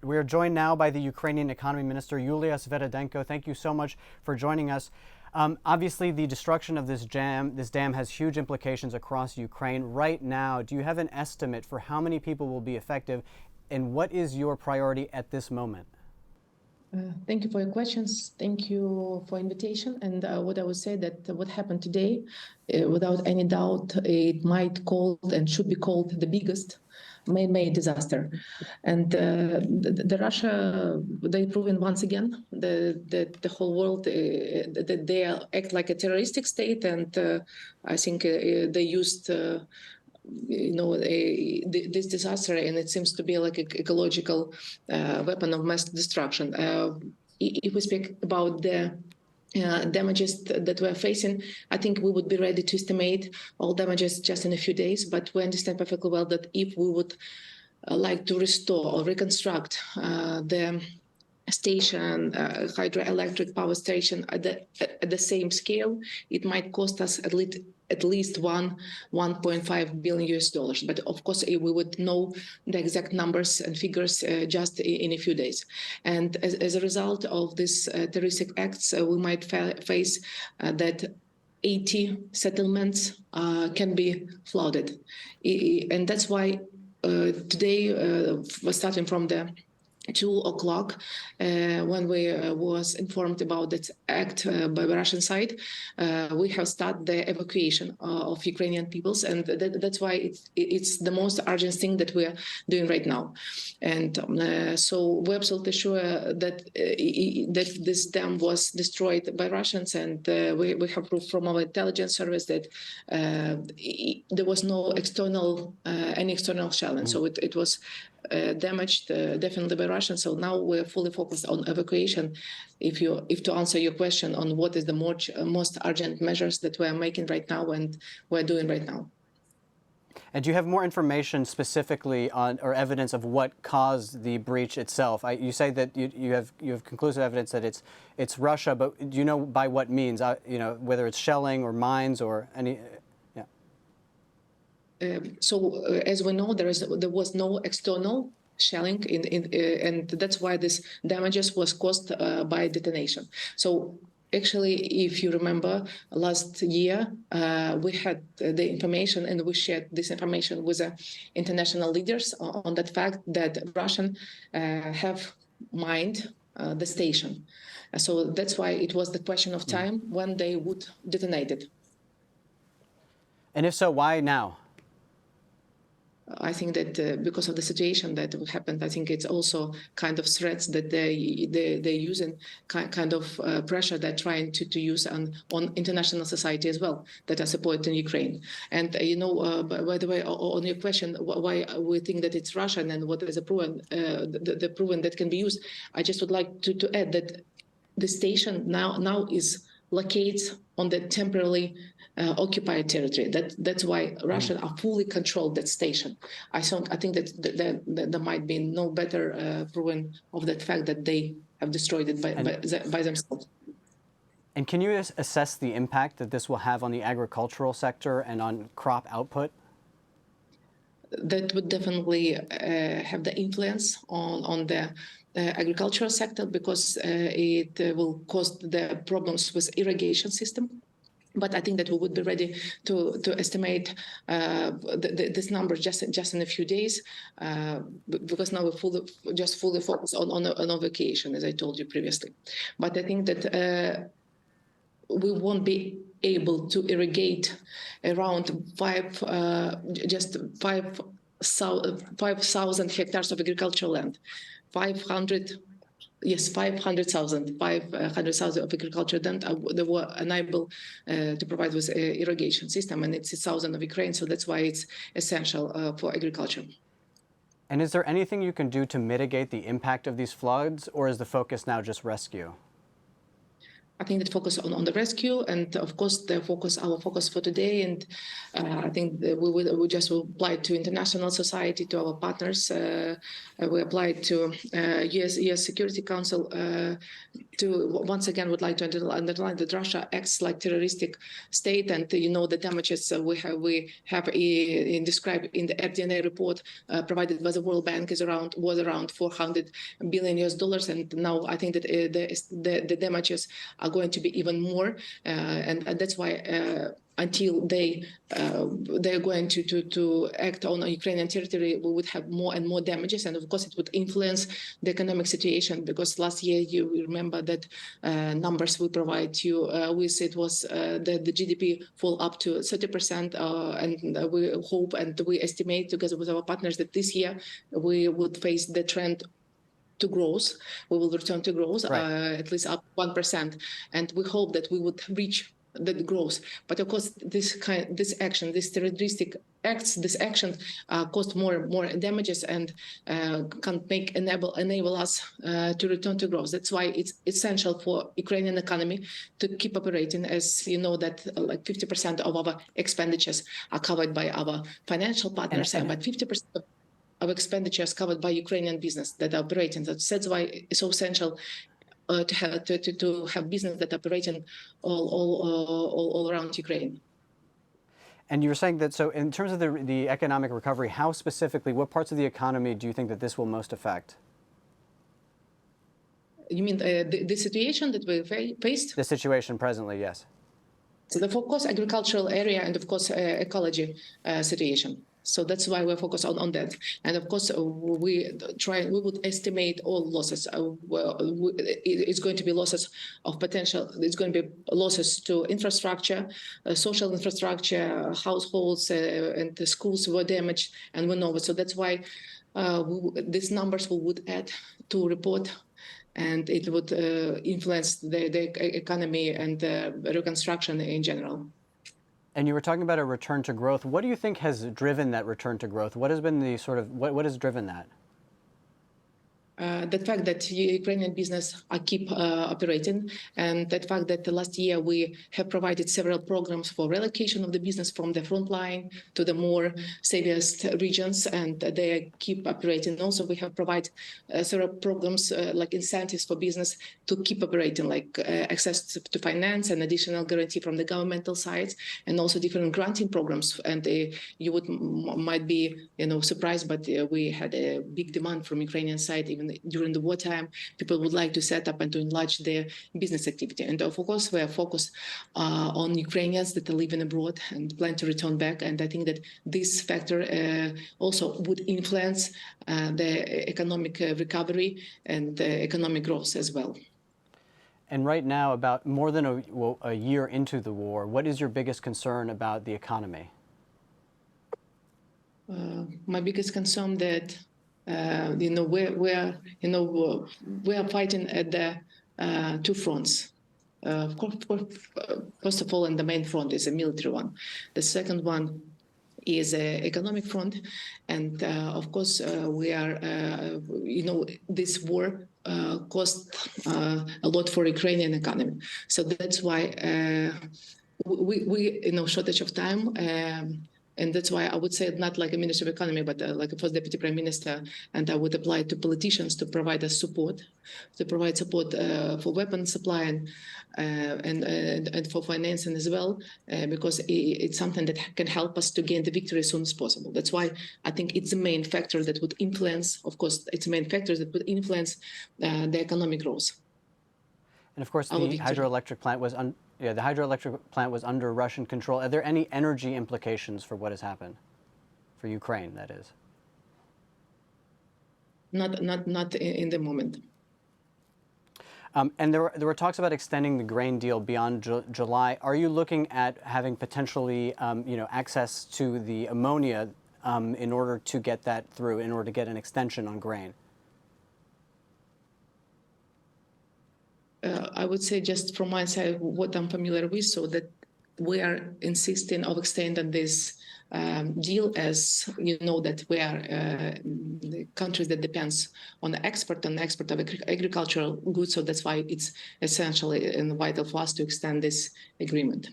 We are joined now by the Ukrainian Economy Minister, Yulia Svyrydenko. Thank you so much for joining us. Obviously, the destruction of this dam has huge implications across Ukraine. Right now, do you have an estimate for how many people will be affected, and what is your priority at this moment? Thank you for your questions. Thank you for invitation. And what I would say that what happened today, without any doubt, it might called and should be called the biggest man-made disaster. And the Russia, they proven once again the whole world that they act like a terroristic state, and I think they used. This disaster, and it seems to be like an ecological weapon of mass destruction. If we speak about the damages that we're facing, I think we would be ready to estimate all damages just in a few days, but we understand perfectly well that if we would like to restore or reconstruct the station, hydroelectric power station at the same scale, it might cost us at least $1.5 billion. But of course, we would know the exact numbers and figures just in a few days. And as a result of these terroristic acts, we might face that 80 settlements can be flooded. And that's why today, starting from the 2 o'clock, when we was informed about that act by the Russian side, we have started the evacuation of Ukrainian peoples, and that's why it's the most urgent thing that we are doing right now. And so we're absolutely sure that that this dam was destroyed by Russians, and we have proof from our intelligence service that there was no any external challenge. So it was damaged definitely by Russians. So now we're fully focused on evacuation. If to answer your question on what is the most urgent measures that we're making right now and we're doing right now. And do you have more information specifically on or evidence of what caused the breach itself? You say that you have conclusive evidence that it's Russia, but do you know by what means? Whether it's shelling or mines or any. So as we know, there was no external shelling, and that's why this damages was caused by detonation. So actually, if you remember, last year we had the information, and we shared this information with international leaders on that fact that Russian have mined the station. So that's why it was the question of time when they would detonate it. And if so, why now? I think that because of the situation that happened, I think it's also kind of threats that they're using, kind of pressure they're trying to use on international society as well that are supporting Ukraine. And by the way, on your question, why we think that it's Russian and what is the proven that can be used, I just would like to add that the station now is located on the temporarily occupied territory. That's why Russians are fully controlled that station. I think that there might be no better proven of that fact that they have destroyed it by themselves. And can you assess the impact that this will have on the agricultural sector and on crop output? That would definitely have the influence on the agricultural sector, because it will cause the problems with irrigation system. But I think that we would be ready to estimate this number just in a few days, because now we're fully focused on evacuation, as I told you previously. But I think that we won't be able to irrigate around 5,000 hectares of agricultural land. 500,000 of agriculture land they were unable to provide with irrigation system, and it's 1,000 of Ukraine, so that's why it's essential for agriculture. And is there anything you can do to mitigate the impact of these floods, or is the focus now just rescue? I think that focus on the rescue, and of course our focus for today, and I think that we just apply to international society, to our partners. We applied to U.S. Security Council once again would like to underline that Russia acts like terroristic state, and the damages we have described in the FDNA report provided by the World Bank was around $400 billion US, and now I think that the damages are going to be even more, and that's why. Until they're going to act on Ukrainian territory, we would have more and more damages, and of course it would influence the economic situation. Because last year, you remember that numbers we provide you with, it was the GDP fall up to 30%, and we hope and we estimate together with our partners that this year we would face the trend to growth. We will return to growth, right. at least up 1%, and we hope that we would reach the growth. But of course, this action, this terroristic acts, this action caused more damages and can enable us to return to growth. That's why it's essential for Ukrainian economy to keep operating. As you know, that like 50% of our expenditures are covered by our financial partners, but 50% of expenditures covered by Ukrainian business that are operating. That's why it's so essential to have business that operating all around Ukraine. And you were saying that, so in terms of the economic recovery, how specifically, what parts of the economy do you think that this will most affect? You mean the situation that we faced? The situation presently, yes. So of course, agricultural area and of course, ecology situation. So that's why we're focused on that. And of course, we would estimate all losses. It's going to be losses of potential. It's going to be losses to infrastructure, social infrastructure, households, and the schools were damaged, and we know it. So that's why these numbers we would add to report, and it would influence the economy and reconstruction in general. And you were talking about a return to growth. What do you think has driven that return to growth? What has been the sort of, what has driven that? The fact that Ukrainian business keep operating, and the fact that last year we have provided several programs for relocation of the business from the front line to the more savviest regions, and they keep operating. Also, we have provided several programs like incentives for business to keep operating, like access to finance and additional guarantee from the governmental side, and also different granting programs. And you might be surprised, but we had a big demand from Ukrainian side even during the wartime. People would like to set up and to enlarge their business activity. And of course, we are focused on Ukrainians that are living abroad and plan to return back. And I think that this factor also would influence the economic recovery and economic growth as well. And right now, about more than a year into the war, what is your biggest concern about the economy? My biggest concern that we are fighting at the two fronts. Of course, first of all, and the main front is a military one. The second one is an economic front, and of course, we are. This war cost a lot for Ukrainian economy. So that's why we shortage of time. And that's why I would say not like a Minister of Economy, but like a First Deputy Prime Minister, and I would apply to politicians to provide us support, for weapon supply and for financing as well, because it's something that can help us to gain the victory as soon as possible. That's why I think it's the main factor that would influence. Of course, it's the main factors that would influence the economic growth. And of course, the hydroelectric plant was the hydroelectric plant was under Russian control. Are there any energy implications for what has happened, for Ukraine, that is? Not in the moment. And there were talks about extending the grain deal beyond July. Are you looking at having potentially, access to the ammonia in order to get that through, in order to get an extension on grain? I would say just from my side, what I'm familiar with, so that we are insisting of extending this deal, as you know that we are the countries that depends on the export of agricultural goods. So that's why it's essentially and vital for us to extend this agreement.